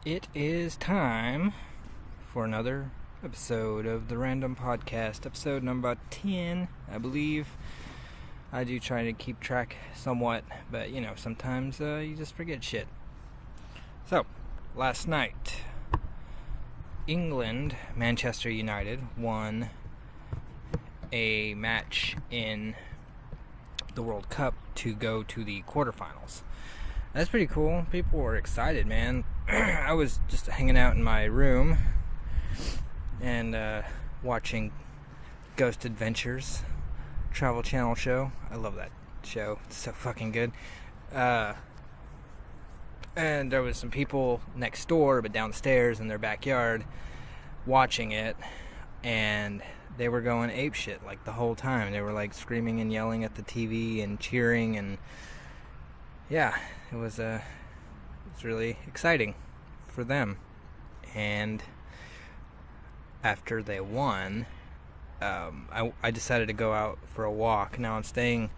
It is time for another episode of the RanDumb Podcast, episode number 10, I believe. I do try to keep track somewhat, but sometimes you just forget shit. So, last night, England, Manchester United, won a match in the World Cup to go to the quarterfinals. That's pretty cool. People were excited, man. I was just hanging out in my room and watching Ghost Adventures, Travel Channel show. I love that show. It's so fucking good. And there was some people next door, but downstairs in their backyard, watching it, and they were going apeshit like the whole time. They were like screaming and yelling at the TV and cheering, and yeah, it was really exciting for them. And after they won, I decided to go out for a walk. Now I'm staying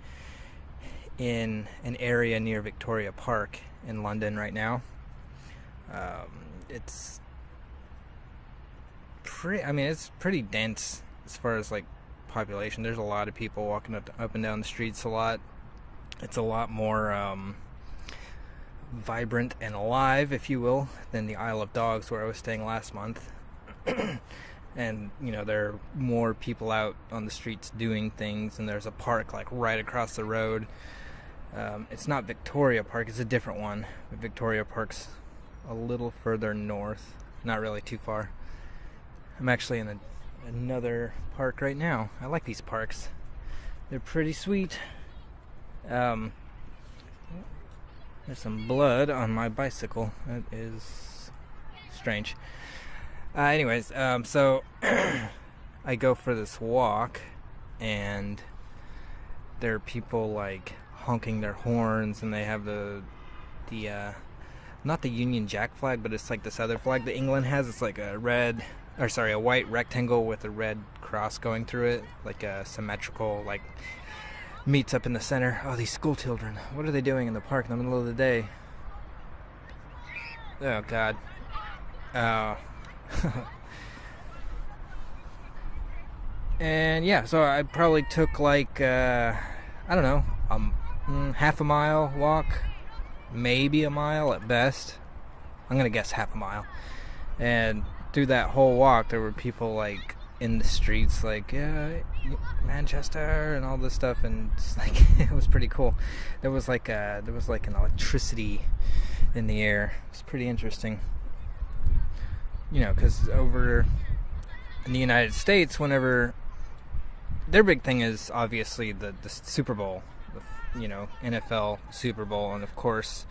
in an area near Victoria Park in London right now. It's pretty dense as far as like population. There's a lot of people walking up and down the streets a lot. It's a lot more vibrant and alive, if you will, than the Isle of Dogs where I was staying last month. And there are more people out on the streets doing things, and there's a park like right across the road. It's not Victoria Park, it's a different one, but Victoria Park's a little further north, not really too far. I'm actually in another park right now. I like these parks. They're pretty sweet. There's some blood on my bicycle. That is strange. So I go for this walk, and there are people like honking their horns, and they have the not the Union Jack flag, but it's like this other flag that England has. It's like a white rectangle with a red cross going through it, like a symmetrical, like, meets up in the center. Oh, these school children. What are they doing in the park in the middle of the day? Oh, God. And yeah, so I probably took like, half a mile walk, maybe a mile at best. I'm going to guess half a mile. And through that whole walk, there were people like in the streets, like, yeah, Manchester and all this stuff, and just, like, it was pretty cool. There was like an electricity in the air. It was pretty interesting, because over in the United States, whenever their big thing is obviously the Super Bowl, NFL Super Bowl, and of course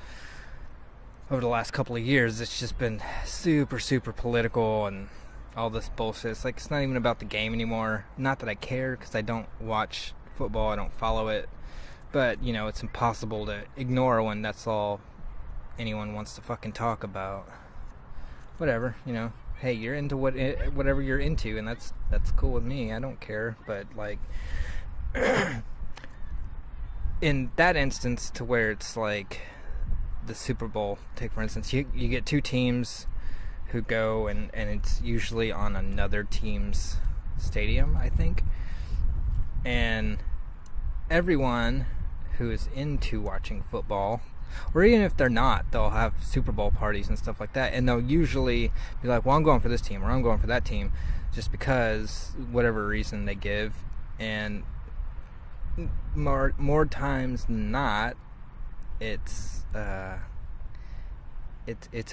over the last couple of years it's just been super, super political and all this bullshit. It's like, it's not even about the game anymore. Not that I care, because I don't watch football, I don't follow it, but it's impossible to ignore when that's all anyone wants to fucking talk about. Whatever, hey, you're into whatever you're into, and that's cool with me. I don't care. But like in that instance, to where it's like the Super Bowl, take for instance, you get two teams who go, and it's usually on another team's stadium, I think. And everyone who is into watching football, or even if they're not, they'll have Super Bowl parties and stuff like that, and they'll usually be like, well, I'm going for this team, or I'm going for that team, just because whatever reason they give. And more times than not, it's a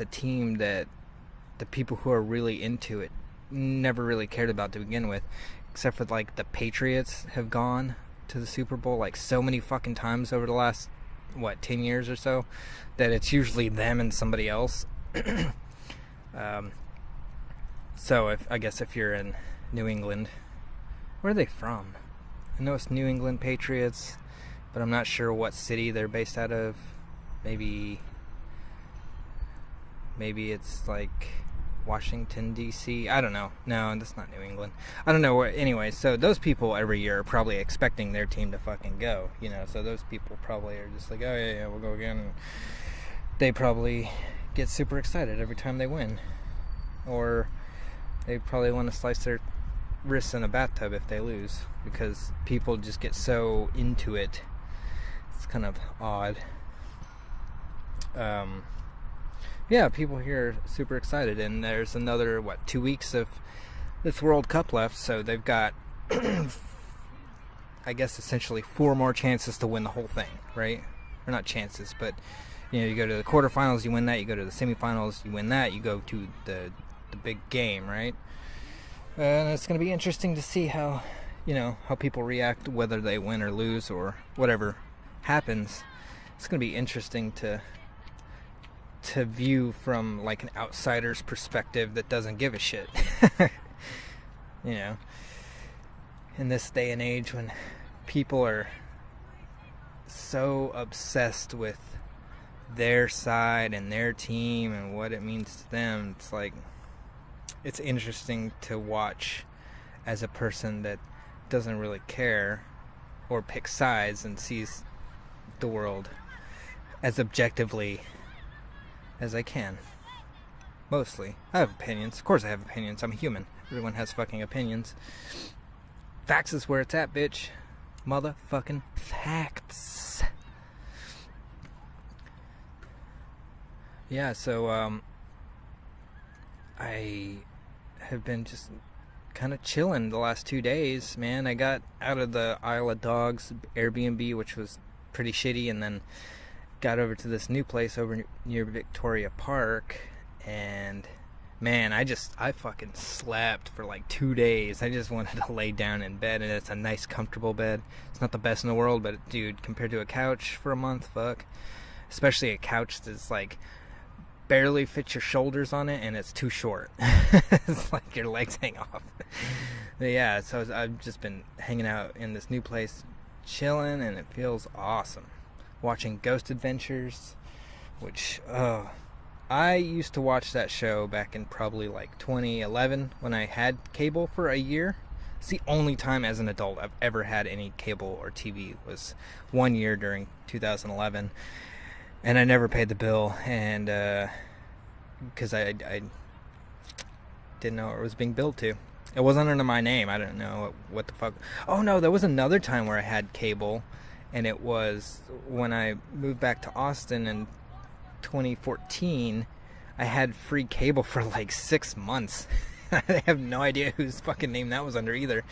team that the people who are really into it never really cared about to begin with, except for like the Patriots have gone to the Super Bowl like so many fucking times over the last 10 years or so, that it's usually them and somebody else. So if you're in New England, where are they from? I know it's New England Patriots, but I'm not sure what city they're based out of. Maybe it's like Washington, D.C. I don't know. No, that's not New England. I don't know where. Anyway, so those people every year are probably expecting their team to fucking go, So those people probably are just like, oh, yeah, we'll go again. And they probably get super excited every time they win. Or they probably want to slice their wrists in a bathtub if they lose, because people just get so into it. It's kind of odd. Yeah, people here are super excited, and there's another 2 weeks of this World Cup left, so they've got I guess essentially 4 more chances to win the whole thing, right? Or not chances, but you go to the quarterfinals, you win that, you go to the semifinals, you win that, you go to the big game, right? And it's going to be interesting to see how people react, whether they win or lose or whatever happens. It's going to be interesting to view from like an outsider's perspective that doesn't give a shit. In this day and age when people are so obsessed with their side and their team and what it means to them, it's like, it's interesting to watch as a person that doesn't really care or pick sides and sees the world as objectively as I can. Mostly. I have opinions. Of course I have opinions. I'm a human. Everyone has fucking opinions. Facts is where it's at, bitch. Motherfucking facts. Yeah, so, I have been just kind of chilling the last 2 days, man. I got out of the Isle of Dogs Airbnb, which was pretty shitty, and then got over to this new place over near Victoria Park, and man, I fucking slept for like 2 days. I just wanted to lay down in bed, and it's a nice, comfortable bed. It's not the best in the world, but dude, compared to a couch for a month, fuck. Especially a couch that's like barely fits your shoulders on it, and it's too short. It's like your legs hang off. But yeah, so I've just been hanging out in this new place, chilling, and it feels awesome. Watching Ghost Adventures, which, I used to watch that show back in probably like 2011 when I had cable for a year. It's the only time as an adult I've ever had any cable or TV, was 1 year during 2011. And I never paid the bill, and because I didn't know it was being billed to. It wasn't under my name. I don't know what the fuck. Oh no, there was another time where I had cable, and it was when I moved back to Austin in 2014. I had free cable for like 6 months. I have no idea whose fucking name that was under either.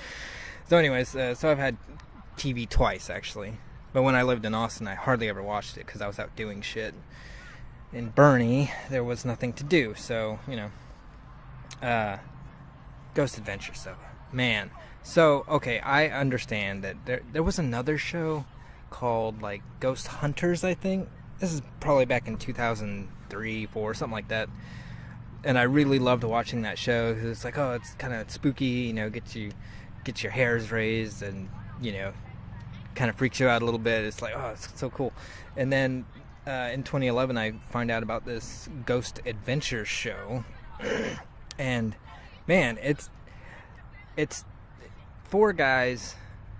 So anyways, so I've had TV twice actually. But when I lived in Austin, I hardly ever watched it because I was out doing shit. In Bernie, there was nothing to do, so, Ghost Adventures, though. Man. So, okay, I understand that there was another show called, like, Ghost Hunters, I think. This is probably back in 2003, 4, something like that. And I really loved watching that show. It's like, oh, it's kind of spooky, get your hairs raised and, kind of freaks you out a little bit. It's like, oh, it's so cool. And then in 2011 I find out about this Ghost Adventures show, and man, it's 4 guys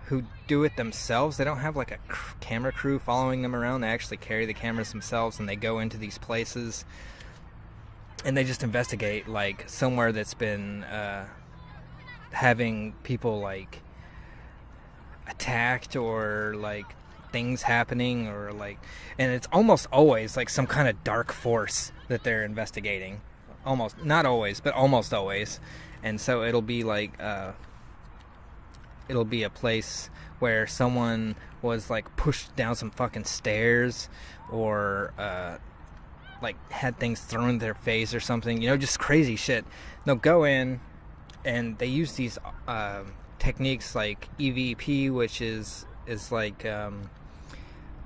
who do it themselves. They don't have like a camera crew following them around. They actually carry the cameras themselves, and they go into these places and they just investigate, like, somewhere that's been having people like attacked, or like things happening, or like, and it's almost always like some kind of dark force that they're investigating. Almost, not always, but almost always. And so it'll be like it'll be a place where someone was like pushed down some fucking stairs, or like had things thrown in their face or something, just crazy shit. They'll go in and they use these techniques like EVP, which is like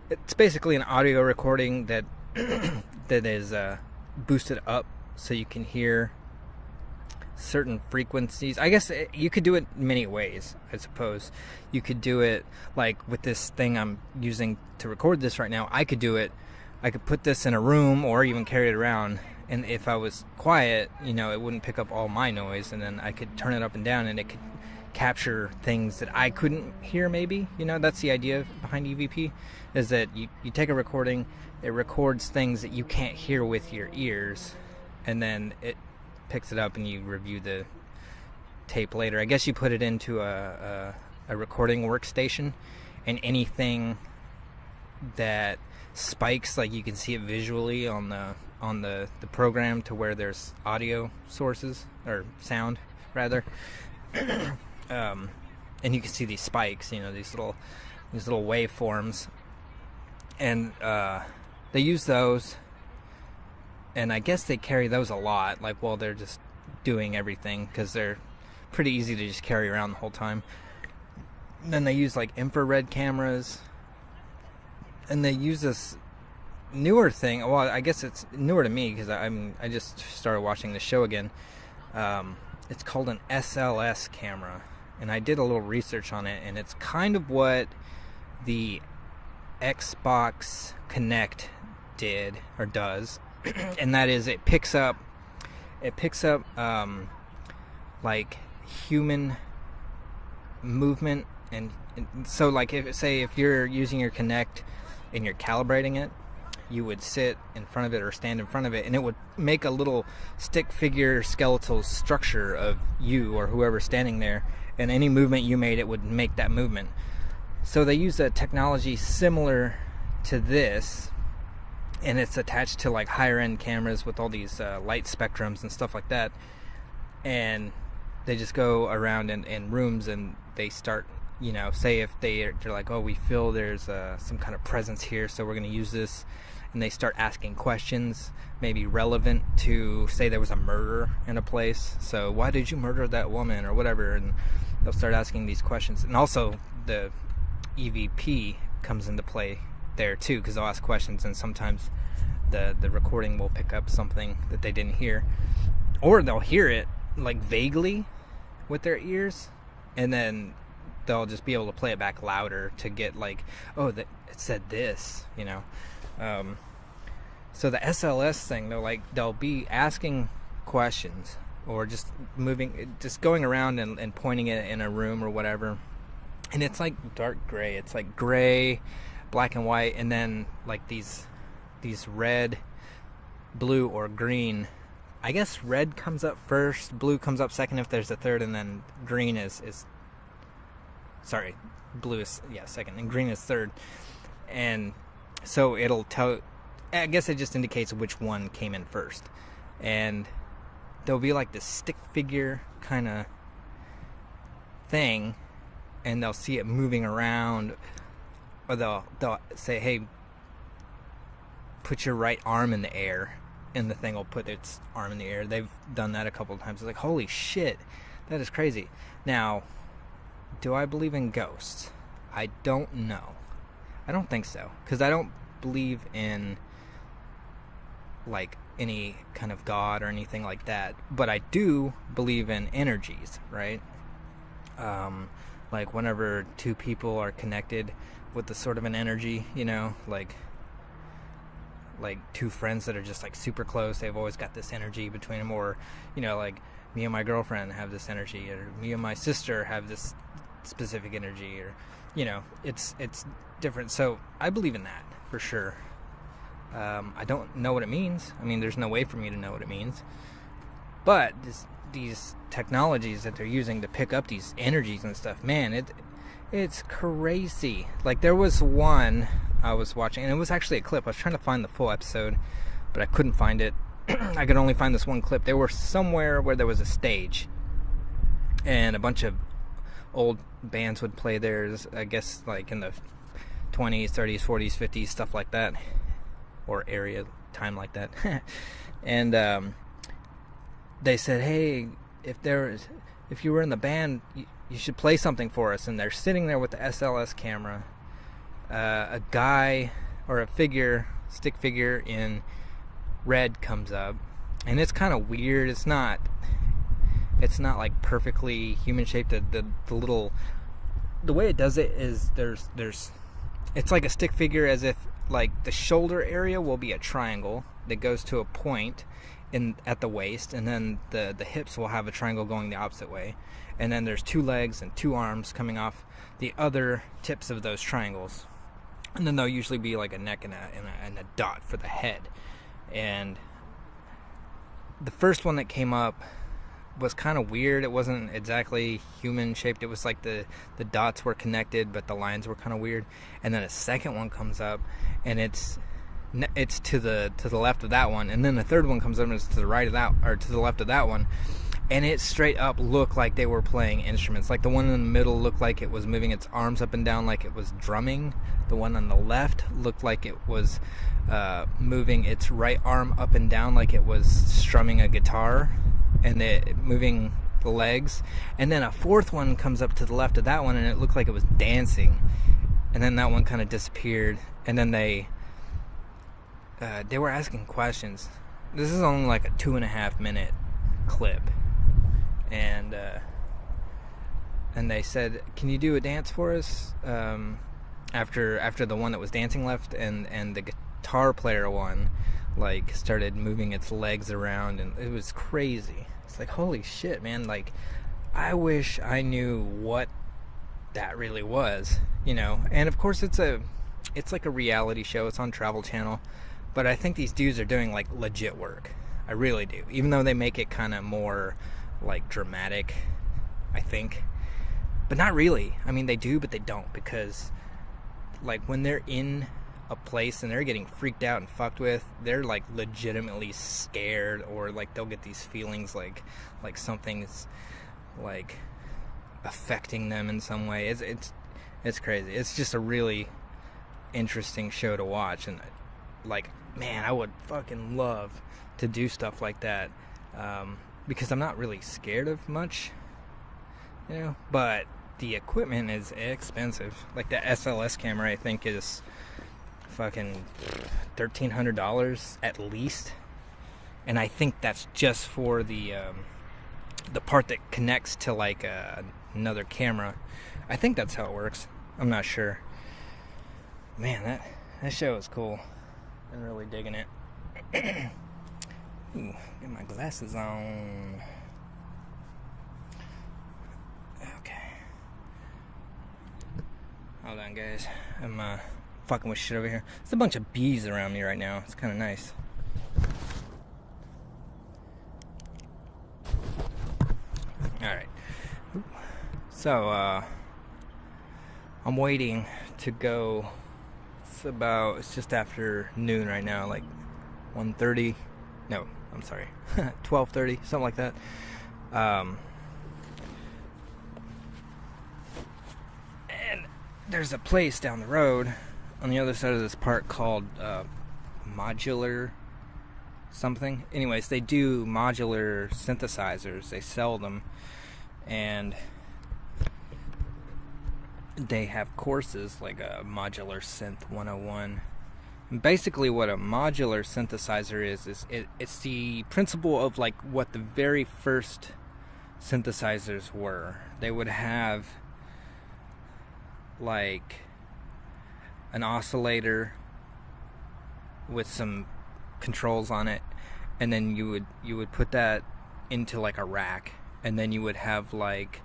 it's basically an audio recording that that is boosted up so you can hear certain frequencies. I guess you could do it many ways, I suppose. You could do it like with this thing I'm using to record this right now. I could put this in a room or even carry it around, and if I was quiet, it wouldn't pick up all my noise, and then I could turn it up and down, and it could capture things that I couldn't hear, maybe. That's the idea behind EVP, is that you take a recording, it records things that you can't hear with your ears, and then it picks it up and you review the tape later. I guess you put it into a recording workstation, and anything that spikes, like you can see it visually on the program to where there's audio sources, or sound rather, and you can see these spikes, these little waveforms, and they use those, and I guess they carry those a lot, like while they're just doing everything, because they're pretty easy to just carry around the whole time. And then they use like infrared cameras, and they use this newer thing. Well, I guess it's newer to me because I just started watching the show again. It's called an SLS camera, and I did a little research on it, and it's kind of what the Xbox Kinect did or does, and that is it picks up like human movement, and so like if you're using your Kinect and you're calibrating it, you would sit in front of it or stand in front of it, and it would make a little stick figure skeletal structure of you or whoever's standing there, and any movement you made, it would make that movement. So they use a technology similar to this, and it's attached to like higher end cameras with all these light spectrums and stuff like that, and they just go around in rooms, and they start, say if they're like, oh, we feel there's some kind of presence here, so we're going to use this, and they start asking questions maybe relevant to, say there was a murder in a place, so why did you murder that woman or whatever, and they'll start asking these questions. And also the EVP comes into play there too, because they'll ask questions, and sometimes the recording will pick up something that they didn't hear, or they'll hear it like vaguely with their ears, and then they'll just be able to play it back louder to get like, oh, it said this, so the SLS thing, they'll be asking questions, or just going around and pointing it in a room or whatever, and it's like dark gray. It's like gray, black and white, and then like these red, blue, or green. I guess red comes up first, blue comes up second if there's a third, and then green is sorry, blue is second, and green is third. And so it'll tell, I guess it just indicates which one came in first. And there'll be like this stick figure kind of thing, and they'll see it moving around, or they'll say, hey, put your right arm in the air, and the thing will put its arm in the air. They've done that a couple of times. It's like, holy shit, that is crazy. Now, do I believe in ghosts? I don't know. I don't think so, because I don't believe in like any kind of god or anything like that, but I do believe in energies, right? Like whenever two people are connected with the sort of an energy, like two friends that are just like super close, they've always got this energy between them, or like me and my girlfriend have this energy, or me and my sister have this specific energy, or it's different. So I believe in that for sure. I don't know what it means. I mean, there's no way for me to know what it means, but these technologies that they're using to pick up these energies and stuff, man, it's crazy. Like there was one I was watching, and it was actually a clip. I was trying to find the full episode, but I couldn't find it. I could only find this one clip. They were somewhere where there was a stage, and a bunch of old bands would play theirs, I guess like in the 20s, 30s, 40s, 50s, stuff like that, or area time like that. And they said, hey, if you were in the band, you should play something for us. And they're sitting there with the SLS camera. A guy or a stick figure in red comes up, and it's kind of weird. It's not like perfectly human shaped. The way it does it is it's like a stick figure, as if like the shoulder area will be a triangle that goes to a point, at the waist, and then the hips will have a triangle going the opposite way, and then there's 2 legs and 2 arms coming off the other tips of those triangles, and then there'll usually be like a neck and a dot for the head. And the first one that came up was kind of weird. It wasn't exactly human shaped. It was like the dots were connected, but the lines were kind of weird. And then a second one comes up, and it's to the left of that one, and then the third one comes up and it's to the right of that, or to the left of that one, and it straight up looked like they were playing instruments. Like the one in the middle looked like it was moving its arms up and down like it was drumming. The one on the left looked like it was moving its right arm up and down like it was strumming a guitar, and it moving the legs. And then a fourth one comes up to the left of that one, and it looked like it was dancing. And then that one kind of disappeared, and then they were asking questions. This is only like a 2.5 minute clip, and they said, "Can you do a dance for us?" After the one that was dancing left, and the guitar player one like started moving its legs around, and it was crazy. It's like, holy shit, man! Like, I wish I knew what that really was, you know. And of course, it's like a reality show. It's on Travel Channel. But I think these dudes are doing like legit work. I really do. Even though they make it kind of more like dramatic, I think. But not really. I mean, they do, but they don't. Because like when they're in a place and they're getting freaked out and fucked with, they're like legitimately scared, or like they'll get these feelings like something's like affecting them in some way. It's crazy. It's just a really interesting show to watch, and like, man, I would fucking love to do stuff like that, because I'm not really scared of much, you know, but the equipment is expensive. Like the SLS camera, I think, is fucking $1,300 at least, and I think that's just for the part that connects to like another camera. I think that's how it works. I'm not sure. Man, that show is cool. I'm really digging it. Ooh, get my glasses on. Okay. Hold on, guys. I'm fucking with shit over here. There's a bunch of bees around me right now. It's kind of nice. Alright. So, I'm waiting to go. It's just after noon right now, like 1:30. No, I'm sorry, 12:30, something like that. And there's a place down the road on the other side of this park called Modular something. Anyways, they do modular synthesizers. They sell them, and they have courses like a Modular Synth 101. And basically what a modular synthesizer is it's the principle of like what the very first synthesizers were. They would have like an oscillator with some controls on it, and then you would put that into like a rack, and then you would have like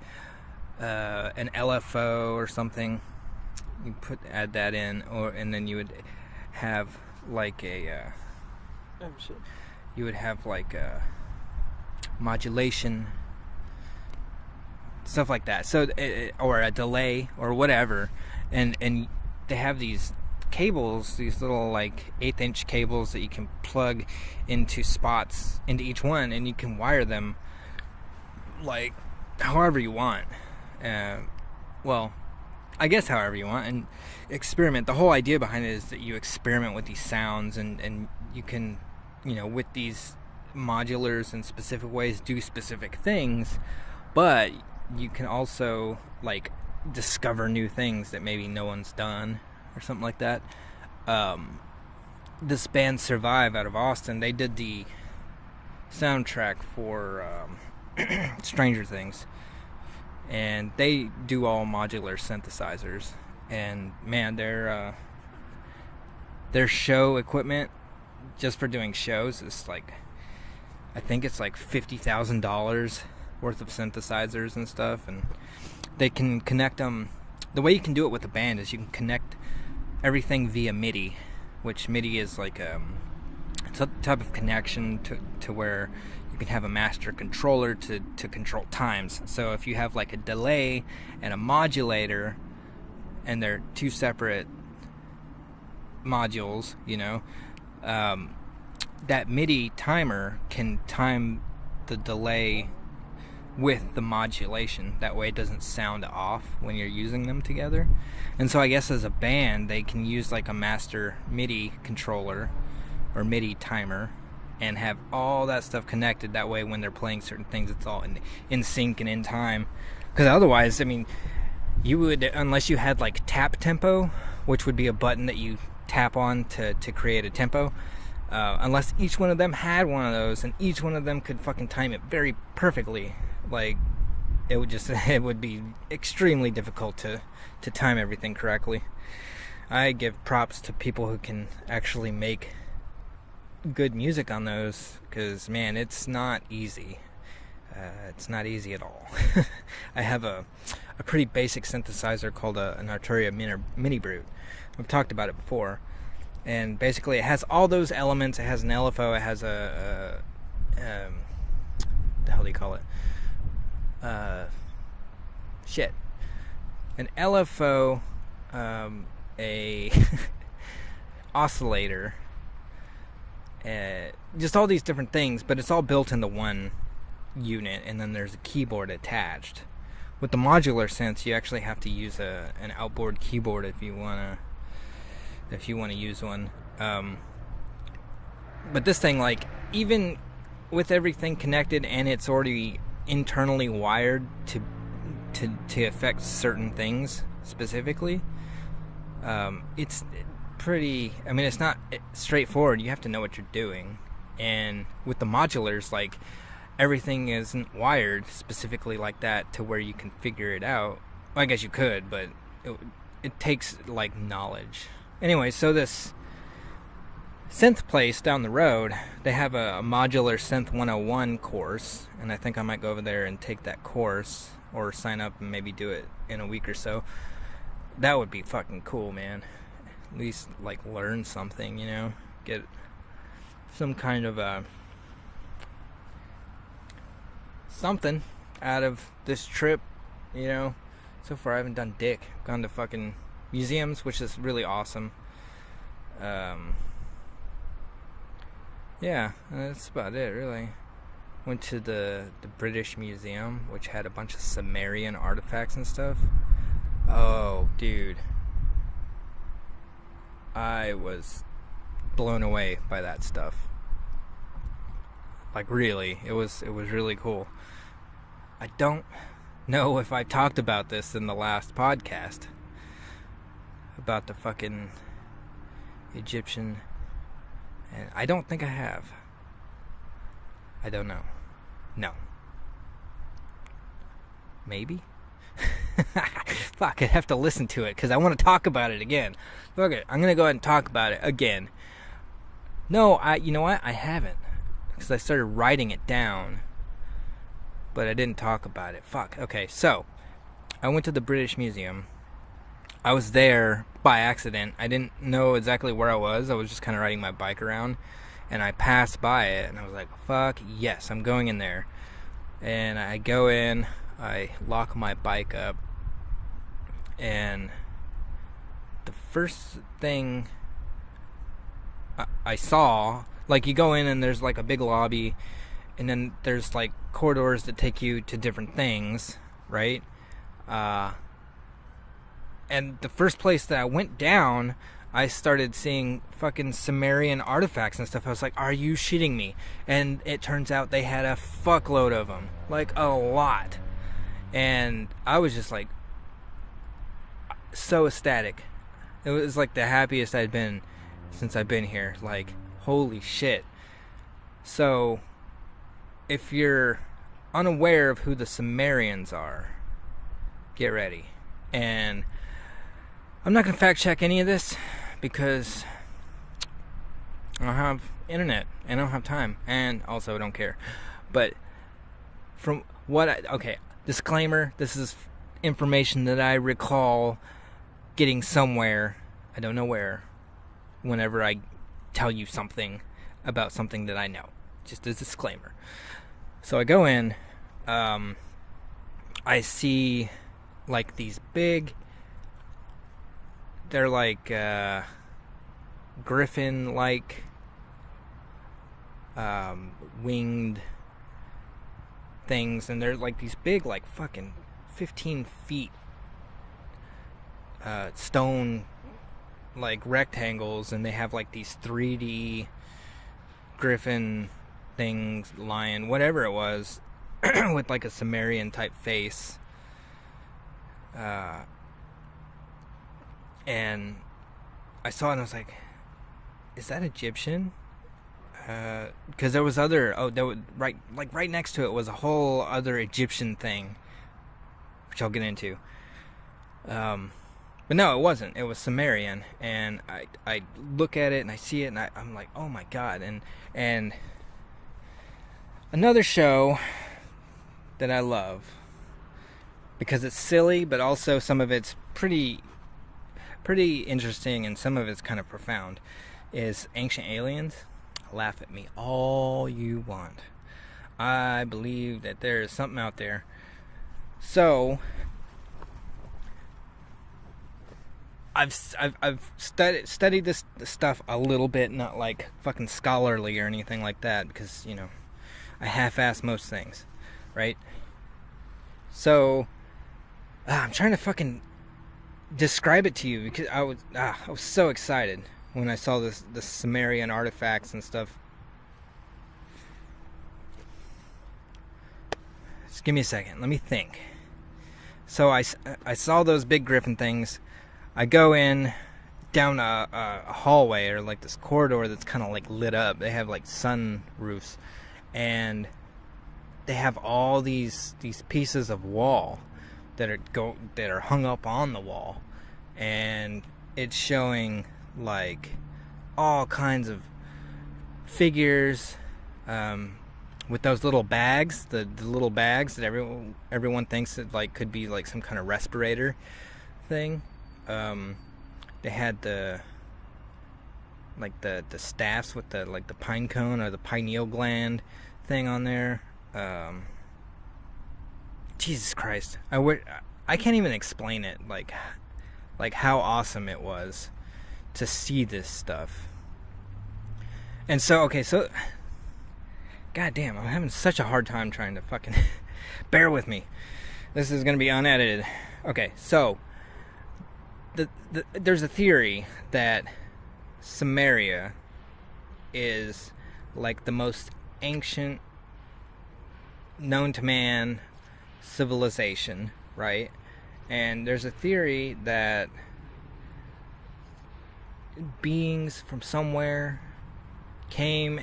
an LFO or something. You add that in, and then you would have like a modulation, stuff like that. So or a delay or whatever, and they have these cables, these little like 1/8 inch cables that you can plug into spots into each one, and you can wire them like however you want. Well, I guess however you want, and experiment. The whole idea behind it is that you experiment with these sounds, and you can, you know, with these modulars in specific ways do specific things, but you can also like discover new things that maybe no one's done or something like that. This band Survive out of Austin, they did the soundtrack for Stranger Things, and they do all modular synthesizers. And man, their show equipment just for doing shows is like I think it's like $50,000 worth of synthesizers and stuff, and they can connect them. The way you can do it with a band is you can connect everything via MIDI, which MIDI is like it's a type of connection to where you can have a master controller to control times. So if you have like a delay and a modulator, and they're two separate modules, that MIDI timer can time the delay with the modulation. That way it doesn't sound off when you're using them together. And so I guess as a band, they can use like a master MIDI controller or MIDI timer and have all that stuff connected. That way when they're playing certain things, it's all in sync and in time. Because otherwise, I mean, you would, unless you had like tap tempo, which would be a button that you tap on to create a tempo, unless each one of them had one of those and each one of them could fucking time it very perfectly, like it would be extremely difficult to time everything correctly. I give props to people who can actually make good music on those, because man, it's not easy. It's not easy at all. I have a pretty basic synthesizer called an Arturia Mini Brute. I've talked about it before, and basically it has all those elements. It has an LFO. It has the hell do you call it? An LFO, a oscillator, just all these different things, but it's all built into one unit, and then there's a keyboard attached. With the modular synths, you actually have to use an outboard keyboard if you wanna use one. But this thing, like, even with everything connected and it's already internally wired to affect certain things specifically, it's pretty, I mean, it's not straightforward. You have to know what you're doing. And with the modulars, like, everything isn't wired specifically like that to where you can figure it out. Well, I guess you could, but it takes like knowledge. Anyway, so this synth place down the road, they have a modular synth 101 course, and I think I might go over there and take that course, or sign up and maybe do it in a week or so. That would be fucking cool, man. At least like learn something, get some kind of something out of this trip, So far I haven't done dick. I've gone to fucking museums, which is really awesome. Yeah, that's about it, really. Went to the British Museum, which had a bunch of Sumerian artifacts and stuff. Oh, dude. I was blown away by that stuff. Like, really, it was really cool. I don't know if I talked about this in the last podcast about the fucking Egyptian, and I don't think I have. I don't know. No. Maybe? Fuck, I'd have to listen to it because I want to talk about it again. Fuck it, I'm gonna go ahead and talk about it again. No, you know what? I haven't, because I started writing it down, but I didn't talk about it. Fuck. Okay, so I went to the British Museum. I was there by accident. I didn't know exactly where I was. I was just kind of riding my bike around, and I passed by it, and I was like, fuck yes, I'm going in there. And I go in, I lock my bike up, and the first thing I saw, like, you go in and there's like a big lobby, and then there's like corridors that take you to different things, right? And the first place that I went down, I started seeing fucking Sumerian artifacts and stuff. I was like, are you shitting me? And it turns out they had a fuckload of them. Like, a lot. And I was just like, so ecstatic. It was like the happiest I'd been since I've been here. Like, holy shit. So, if you're unaware of who the Sumerians are, get ready. And I'm not going to fact check any of this, because I don't have internet, and I don't have time, and also I don't care. But from disclaimer, this is information that I recall getting somewhere, I don't know where, whenever I tell you something about something that I know. Just a disclaimer. So I go in, I see like these big, they're like griffin-like winged things, and they're like these big, like fucking 15 feet stone like rectangles, and they have like these 3D griffin things, lion, whatever it was, with like a Sumerian type face, and I saw it and I was like, is that Egyptian? Because there was right next to it was a whole other Egyptian thing, which I'll get into. But no, it wasn't. It was Sumerian, and I look at it and I see it, and I'm like, oh my god! And another show that I love because it's silly, but also some of it's pretty interesting, and some of it's kind of profound, is Ancient Aliens. Laugh at me all you want. I believe that there is something out there. So I've studied this stuff a little bit, not like fucking scholarly or anything like that, because, you know, I half-ass most things, right? So I'm trying to fucking describe it to you, because I was so excited when I saw the Sumerian artifacts and stuff. Just give me a second. Let me think. So I saw those big griffin things. I go in down a hallway, or like this corridor that's kind of like lit up. They have like sun roofs, and they have all these pieces of wall that are hung up on the wall, and it's showing like all kinds of figures with those little bags, the little bags that everyone thinks that like could be like some kind of respirator thing. They had the staffs with the like the pine cone or the pineal gland thing on there. Jesus Christ, I can't even explain it, like how awesome it was to see this stuff. And so god damn, I'm having such a hard time trying to fucking bear with me. This is gonna be unedited. Okay, so there's a theory that Sumeria is like the most ancient known to man civilization, right? And there's a theory that beings from somewhere came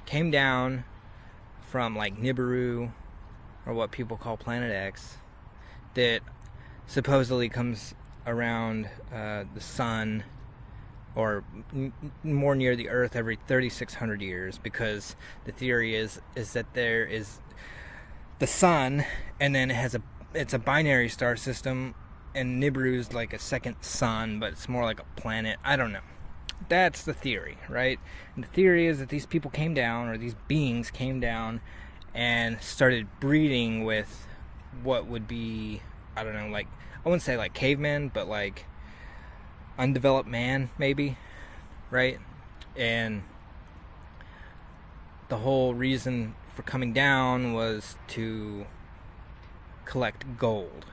down from like Nibiru, or what people call Planet X, that supposedly comes around the sun, or more near the Earth, every 3,600 years, because the theory is that there is the sun, and then it's a binary star system, and Nibiru's like a second sun, but it's more like a planet. I don't know. That's the theory, right? And the theory is that these people came down, or these beings came down, and started breeding with what would be, I don't know, like, I wouldn't say like cavemen, but like undeveloped man, maybe, right? And the whole reason for coming down was to collect gold,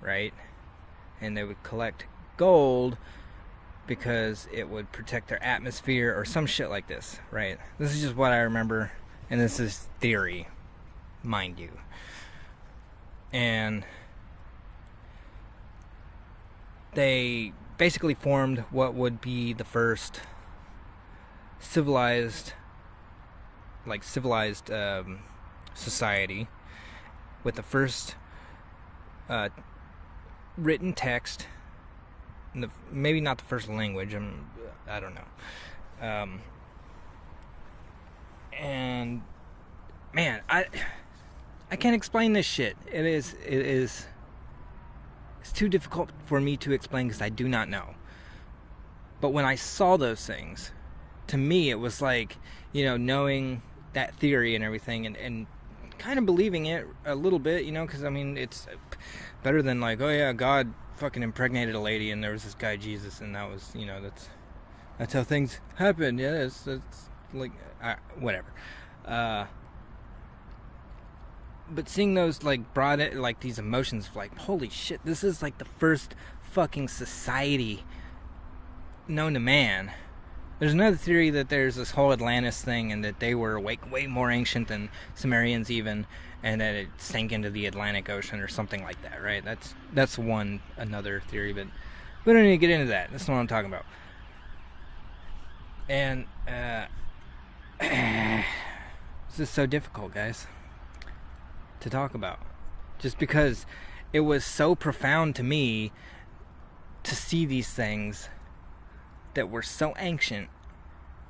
right? And they would collect gold because it would protect their atmosphere or some shit like this, right? This is just what I remember, and this is theory, mind you. And they basically formed what would be the first civilized society, with the first written text, maybe not the first language, I don't know, And man, I can't explain this shit. It's too difficult for me to explain because I do not know. But when I saw those things, to me it was like, knowing that theory and everything, and kind of believing it a little bit, because I mean, it's better than like, oh yeah, God fucking impregnated a lady and there was this guy Jesus and that was, that's how things happen. Yeah, it's like whatever. But seeing those like brought it, like these emotions of like, holy shit, this is like the first fucking society known to man. There's another theory that there's this whole Atlantis thing and that they were way more ancient than Sumerians even, and that it sank into the Atlantic Ocean or something like that, right? That's another theory, but we don't need to get into that. That's not what I'm talking about. And this is so difficult, guys, to talk about, just because it was so profound to me to see these things that were so ancient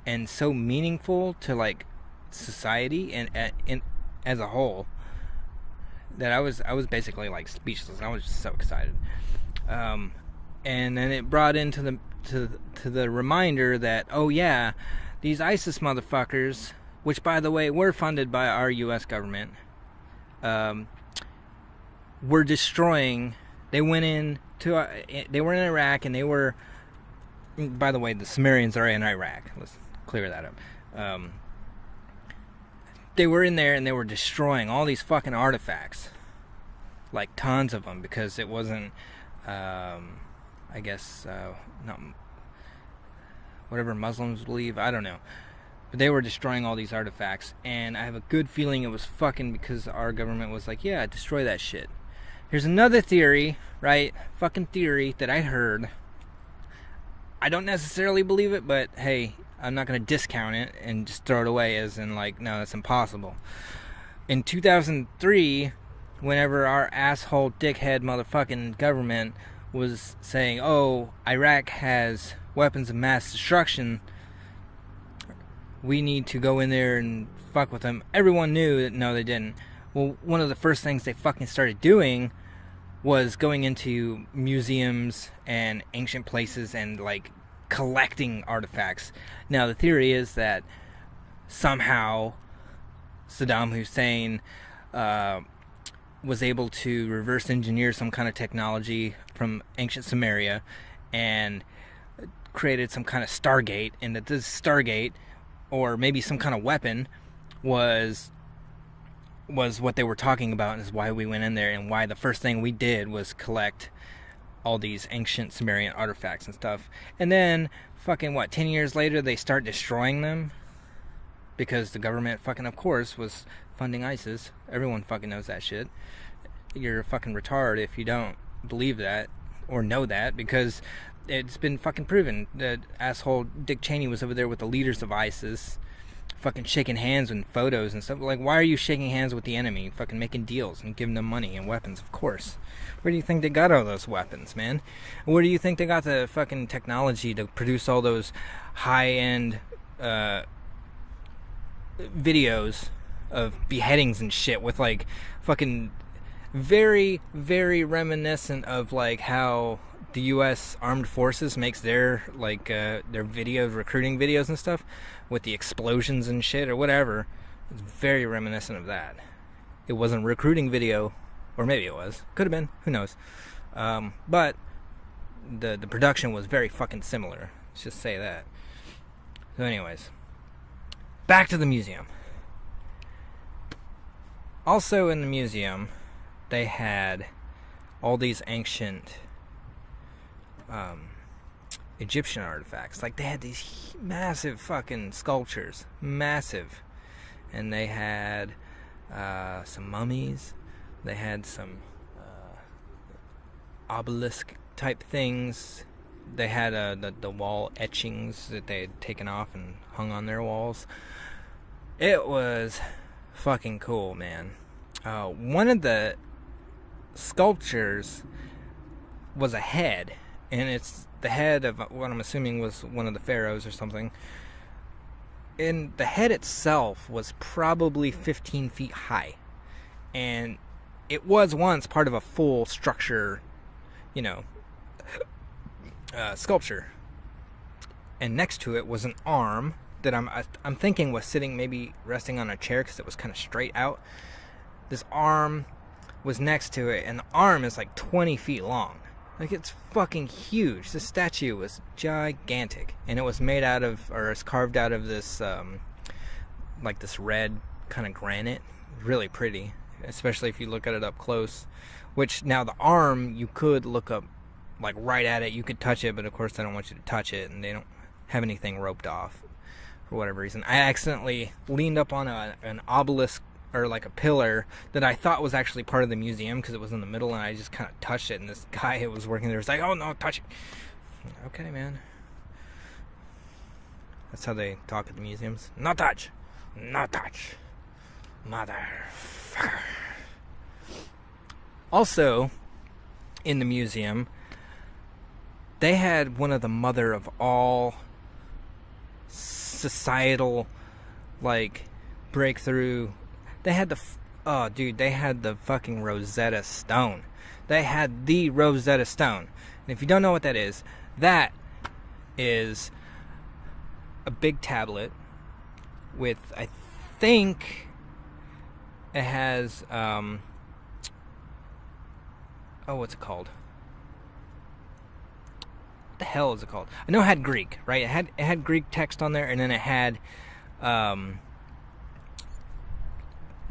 and so meaningful to like society and as a whole, that I was basically like speechless. I was just so excited. And then it brought into the reminder that, oh yeah, these ISIS motherfuckers, which by the way were funded by our U.S. government, were destroying. They were in Iraq, and they were. By the way, the Sumerians are in Iraq. Let's clear that up. They were in there and they were destroying all these fucking artifacts. Like tons of them, because it wasn't, I guess, not whatever Muslims believe. I don't know. But they were destroying all these artifacts. And I have a good feeling it was fucking because our government was like, yeah, destroy that shit. Here's another theory, right? Fucking theory that I heard. I don't necessarily believe it, but hey, I'm not going to discount it and just throw it away as in like, no, that's impossible. In 2003, whenever our asshole dickhead motherfucking government was saying, oh, Iraq has weapons of mass destruction, we need to go in there and fuck with them. Everyone knew that no, they didn't. Well, one of the first things they fucking started doing was going into museums and ancient places and like collecting artifacts. Now the theory is that somehow Saddam Hussein was able to reverse engineer some kind of technology from ancient Sumeria and created some kind of Stargate, and that this Stargate, or maybe some kind of weapon, was what they were talking about, and is why we went in there, and why the first thing we did was collect all these ancient Sumerian artifacts and stuff. And then fucking 10 years later they start destroying them because the government fucking, of course, was funding ISIS. Everyone fucking knows that shit. You're a fucking retard if you don't believe that or know that, because it's been fucking proven that asshole Dick Cheney was over there with the leaders of ISIS, fucking shaking hands and photos and stuff. Like, why are you shaking hands with the enemy? Fucking making deals and giving them money and weapons, of course. Where do you think they got all those weapons, man? Where do you think they got the fucking technology to produce all those high-end videos of beheadings and shit with like fucking very, very reminiscent of like how the U.S. Armed Forces makes their like their videos, recruiting videos and stuff, with the explosions and shit or whatever. It's very reminiscent of that. It wasn't a recruiting video, or maybe it was. Could have been. Who knows? But the production was very fucking similar. Let's just say that. So, anyways, back to the museum. Also in the museum, they had all these ancient Egyptian artifacts. Like, they had these massive fucking sculptures. Massive. And they had some mummies. They had some obelisk type things. They had the wall etchings that they had taken off and hung on their walls. It was fucking cool, man. One of the sculptures was a head, and it's the head of what I'm assuming was one of the pharaohs or something. and the head itself was probably 15 feet high. And it was once part of a full structure, sculpture. And next to it was an arm that I'm thinking was sitting, maybe resting on a chair because it was kind of straight out. This arm was next to it, and the arm is like 20 feet long. Like, it's fucking huge. This statue was gigantic, and it was made out of, or it's carved out of this, like this red kind of granite. Really pretty, especially if you look at it up close. Which, now the arm, you could look up, like, right at it. You could touch it, but of course they don't want you to touch it, and they don't have anything roped off for whatever reason. I accidentally leaned up on an obelisk, or like a pillar, that I thought was actually part of the museum because it was in the middle, and I just kind of touched it, and this guy who was working there was like, "Oh no, touch it." Okay, man. That's how they talk at the museums. No touch. No touch. Motherfucker. Also, in the museum, they had one of the mother of all societal, like, breakthrough. They had they had the fucking Rosetta Stone. They had the Rosetta Stone. And if you don't know what that is a big tablet with, I think, it has, what's it called? What the hell is it called? I know it had Greek, right? It had Greek text on there, and then it had,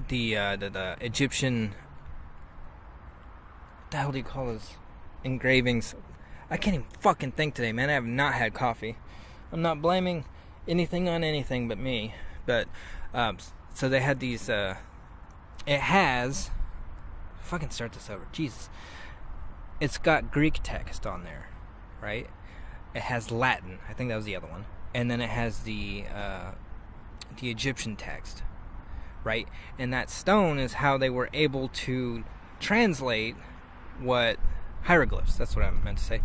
the Egyptian, what the hell do you call those engravings? I can't even fucking think today, man. I have not had coffee. I'm not blaming anything on anything but me. But so they had these, it has, fucking start this over, Jesus. It's got Greek text on there, right? It has Latin, I think that was the other one. And then it has the Egyptian text, right? And that stone is how they were able to translate what hieroglyphs, that's what I meant to say,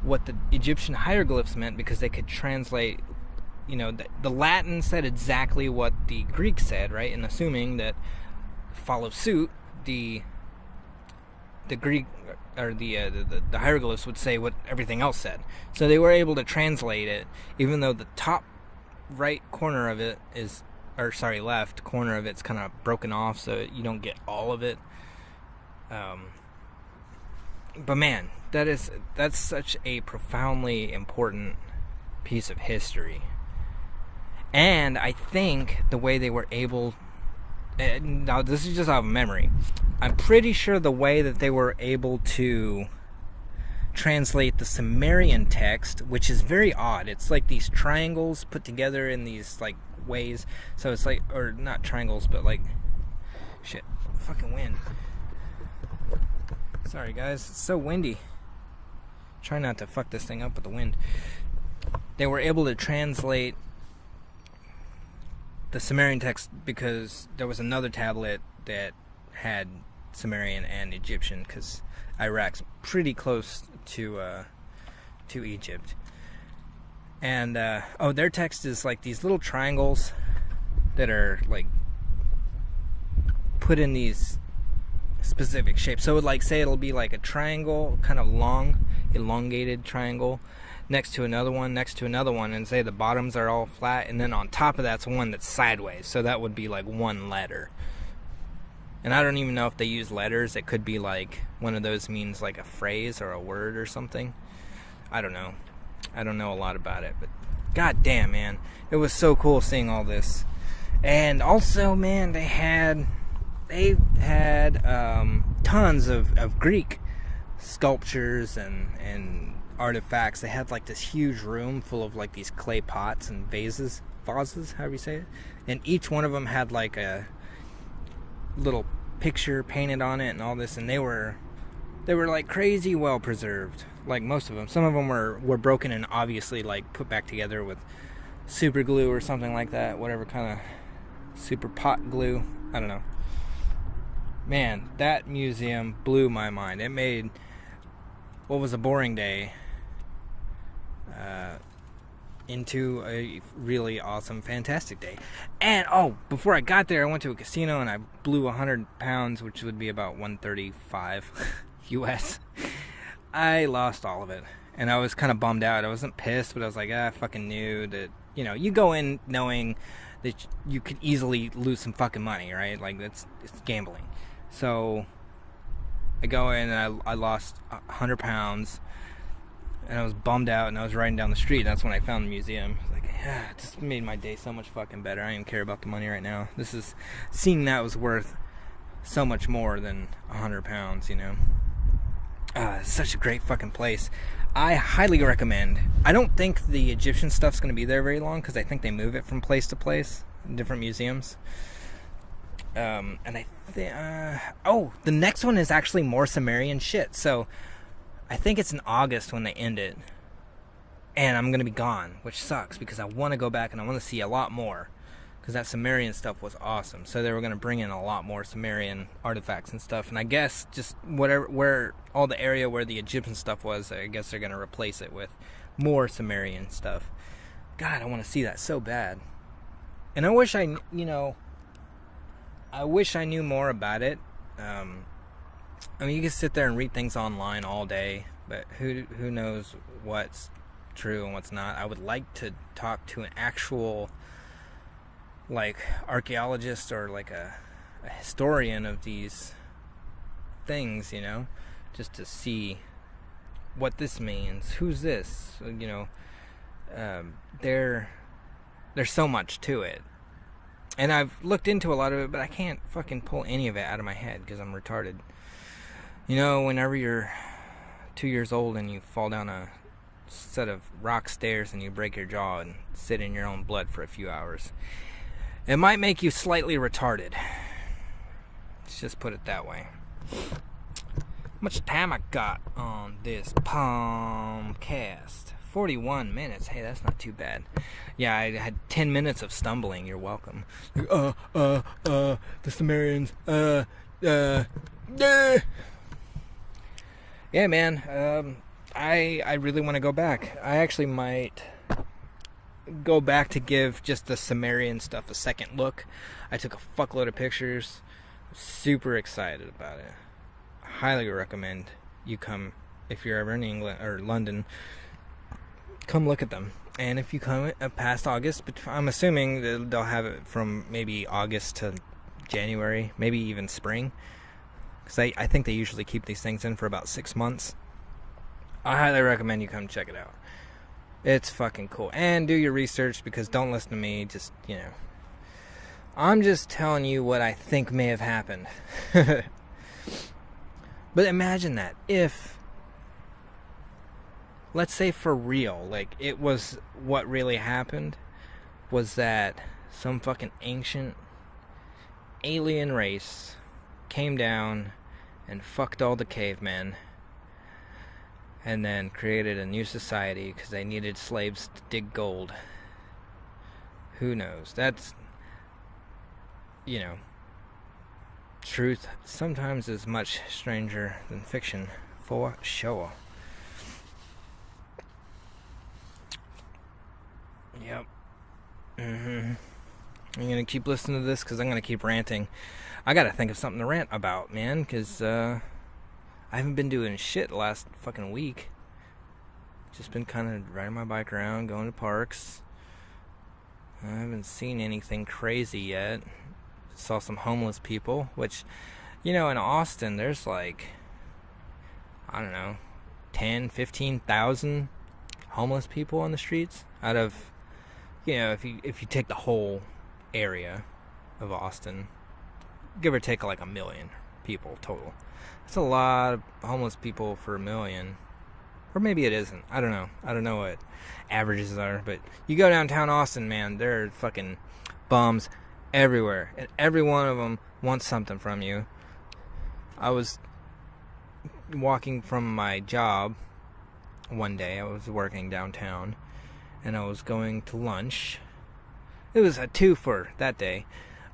what the Egyptian hieroglyphs meant, because they could translate, the Latin said exactly what the Greek said, right? And assuming that follow suit, the Greek, or the hieroglyphs would say what everything else said. So they were able to translate it, even though the top right corner of it is, left corner of it's kind of broken off, so you don't get all of it. But man, that's such a profoundly important piece of history. And I think the way they were able, now this is just out of memory, I'm pretty sure the way that they were able to translate the Sumerian text, which is very odd. It's like these triangles put together in these like ways. So it's like, or not triangles, but like, shit, fucking wind. Sorry guys, it's so windy. Try not to fuck this thing up with the wind. They were able to translate the Sumerian text because there was another tablet that had Sumerian and Egyptian, because Iraq's pretty close to Egypt. And their text is like these little triangles that are like put in these specific shapes. So like, say it'll be like a triangle, kind of long, elongated triangle, next to another one, and say the bottoms are all flat, and then on top of that's one that's sideways. So that would be like one letter. And I don't even know if they use letters. It could be like one of those means like a phrase or a word or something. I don't know. I don't know a lot about it, but god damn, man, it was so cool seeing all this. And also, man, they had tons of Greek sculptures and artifacts. They had like this huge room full of like these clay pots and vases, however you say it. And each one of them had like a little picture painted on it and all this, and they were like crazy well preserved, like most of them. Some of them were broken and obviously like put back together with super glue or something like that, whatever kind of super pot glue, I don't know. Man, that museum blew my mind. It made what was a boring day into a really awesome, fantastic day. And, before I got there, I went to a casino and I blew 100 pounds, which would be about 135 US. I lost all of it. And I was kind of bummed out. I wasn't pissed, but I was like, I fucking knew that, you go in knowing that you could easily lose some fucking money, right? Like, it's gambling. So, I go in and I lost 100 pounds. And I was bummed out, and I was riding down the street. That's when I found the museum. I was like, it just made my day so much fucking better. I don't even care about the money right now. Seeing that was worth so much more than 100 pounds, It's such a great fucking place. I highly recommend. I don't think the Egyptian stuff's going to be there very long, because I think they move it from place to place, in different museums. And the next one is actually more Sumerian shit, so I think it's in August when they end it. And I'm going to be gone, which sucks because I want to go back and I want to see a lot more. Because that Sumerian stuff was awesome. So they were going to bring in a lot more Sumerian artifacts and stuff. And I guess just where all the area where the Egyptian stuff was, I guess they're going to replace it with more Sumerian stuff. God, I want to see that so bad. And I wish I knew more about it. You can sit there and read things online all day, but who knows what's true and what's not. I would like to talk to an actual, archaeologist or, a historian of these things, just to see what this means. Who's this? There's so much to it. And I've looked into a lot of it, but I can't fucking pull any of it out of my head because I'm retarded. Whenever you're 2 years old and you fall down a set of rock stairs and you break your jaw and sit in your own blood for a few hours, it might make you slightly retarded. Let's just put it that way. How much time I got on this podcast? 41 minutes. Hey, that's not too bad. Yeah, I had 10 minutes of stumbling. You're welcome. The Sumerians. Yeah, man. I really want to go back. I actually might go back to give just the Sumerian stuff a second look. I took a fuckload of pictures. Super excited about it. Highly recommend you come if you're ever in England or London. Come look at them. And if you come past August, I'm assuming that they'll have it from maybe August to January, maybe even spring. Because I think they usually keep these things in for about 6 months. I highly recommend you come check it out. It's fucking cool. And do your research, because don't listen to me. Just, I'm just telling you what I think may have happened. But imagine that. If, let's say for real, it was what really happened, was that some fucking ancient alien race came down and fucked all the cavemen and then created a new society because they needed slaves to dig gold. Who knows? That's, truth sometimes is much stranger than fiction, for sure. Yep. I'm gonna keep listening to this because I'm gonna keep ranting. I gotta think of something to rant about, man, because I haven't been doing shit the last fucking week. Just been kind of riding my bike around, going to parks. I haven't seen anything crazy yet. Saw some homeless people, which, in Austin, there's 10, 15,000 homeless people on the streets out of, if you take the whole area of Austin, give or take 1 million people total. That's a lot of homeless people for 1 million. Or maybe it isn't. I don't know. I don't know what averages are. But you go downtown Austin, man, there are fucking bums everywhere. And every one of them wants something from you. I was walking from my job one day. I was working downtown. And I was going to lunch. It was a twofer that day.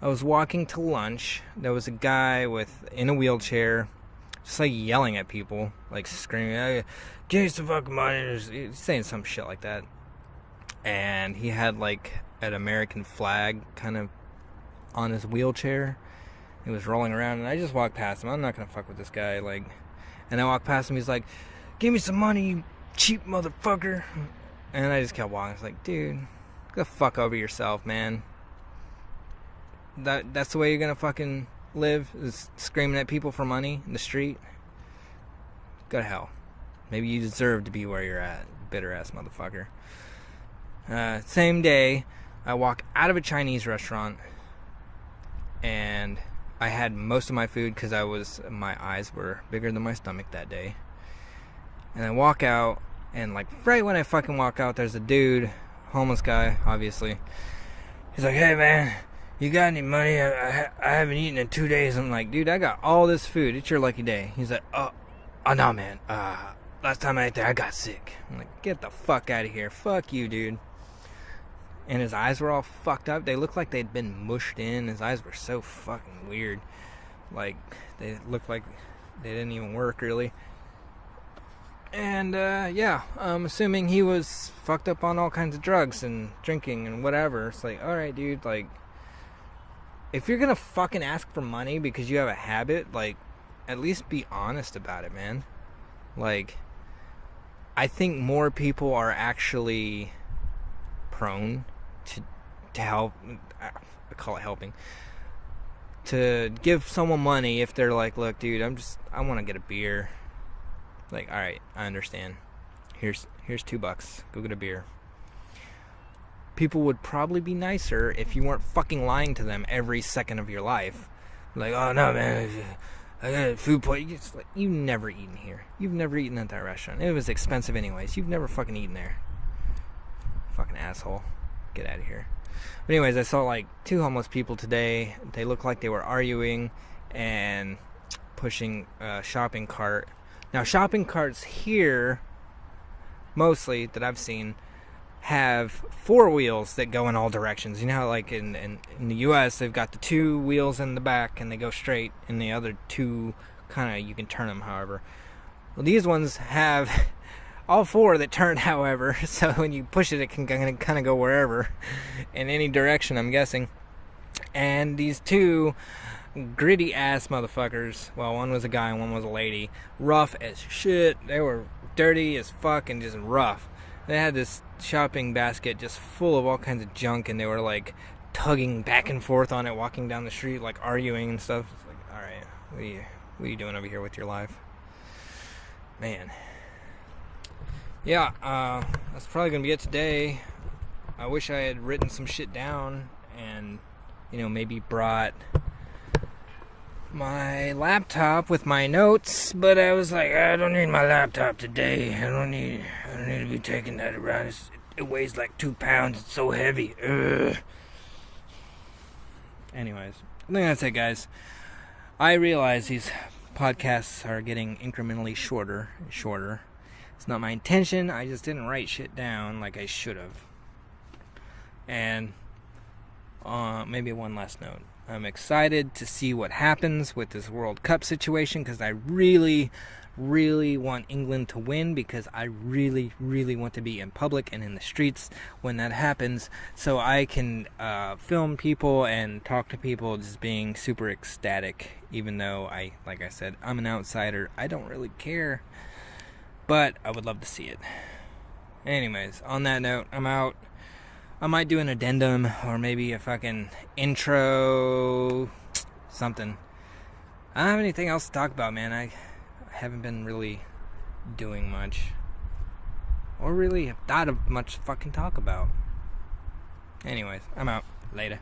I was walking to lunch. There was a guy in a wheelchair, just yelling at people, screaming, "Give me some fucking money," saying some shit like that. and he had like an American flag kind of on his wheelchair. He was rolling around, and I just walked past him. I'm not gonna fuck with this guy, like. And I walked past him. He's like, "Give me some money, you cheap motherfucker." And I just kept walking. I was like, "Dude, get the fuck over yourself, man. That's the way you're gonna fucking live, is screaming at people for money in the street? Go to hell. Maybe you deserve to be where you're at, bitter ass motherfucker." Same day, I walk out of a Chinese restaurant, and I had most of my food because my eyes were bigger than my stomach that day. And I walk out, and like right when I fucking walk out, there's a dude, homeless guy, obviously. He's like, "Hey man, you got any money? I haven't eaten in 2 days." I'm like, "Dude, I got all this food. It's your lucky day." He's like, oh no, man. Last time I ate there, I got sick." I'm like, "Get the fuck out of here. Fuck you, dude." And his eyes were all fucked up. They looked like they'd been mushed in. His eyes were so fucking weird. Like, they looked like they didn't even work, really. And, yeah, I'm assuming he was fucked up on all kinds of drugs and drinking and whatever. It's like, alright, dude, like, if you're gonna fucking ask for money because you have a habit, like, at least be honest about it, man. Like, I think more people are actually prone to help. I call it helping. To give someone money if they're like, "Look, dude, I want to get a beer." Like, alright, I understand. Here's $2. Go get a beer. People would probably be nicer if you weren't fucking lying to them every second of your life. Like, "Oh no, man, I got food poisoning." Like, you've never eaten here. You've never eaten at that restaurant. It was expensive anyways. You've never fucking eaten there. Fucking asshole. Get out of here. But anyways, I saw like 2 homeless people today. They looked like they were arguing and pushing a shopping cart. Now, shopping carts here, mostly that I've seen, have 4 wheels that go in all directions. You know how like in the US they've got the 2 wheels in the back and they go straight, and the other 2 kind of, you can turn them however. Well, these ones have all 4 that turn, however, so when you push it, it can kind of go wherever, in any direction, I'm guessing. And these 2 gritty ass motherfuckers, well, one was a guy and one was a lady, rough as shit. They were dirty as fuck and just rough. They had this shopping basket just full of all kinds of junk, and they were like tugging back and forth on it, walking down the street, like arguing and stuff. It's like, alright, what are you doing over here with your life? Man. Yeah, that's probably gonna be it today. I wish I had written some shit down and, maybe brought my laptop with my notes, but I was like, I don't need my laptop today. I don't need to be taking that around. It weighs like 2 pounds. It's so heavy. Ugh. Anyways, I think that's it, guys. I realize these podcasts are getting incrementally shorter and shorter. It's not my intention. I just didn't write shit down like I should have. And maybe one last note. I'm excited to see what happens with this World Cup situation, because I really, really want England to win, because I really, really want to be in public and in the streets when that happens, so I can film people and talk to people just being super ecstatic, even though like I said, I'm an outsider. I don't really care, but I would love to see it. Anyways, on that note, I'm out. I might do an addendum or maybe a fucking intro, something. I don't have anything else to talk about, man. I haven't been really doing much, or really have thought of much to fucking talk about. Anyways, I'm out. Later.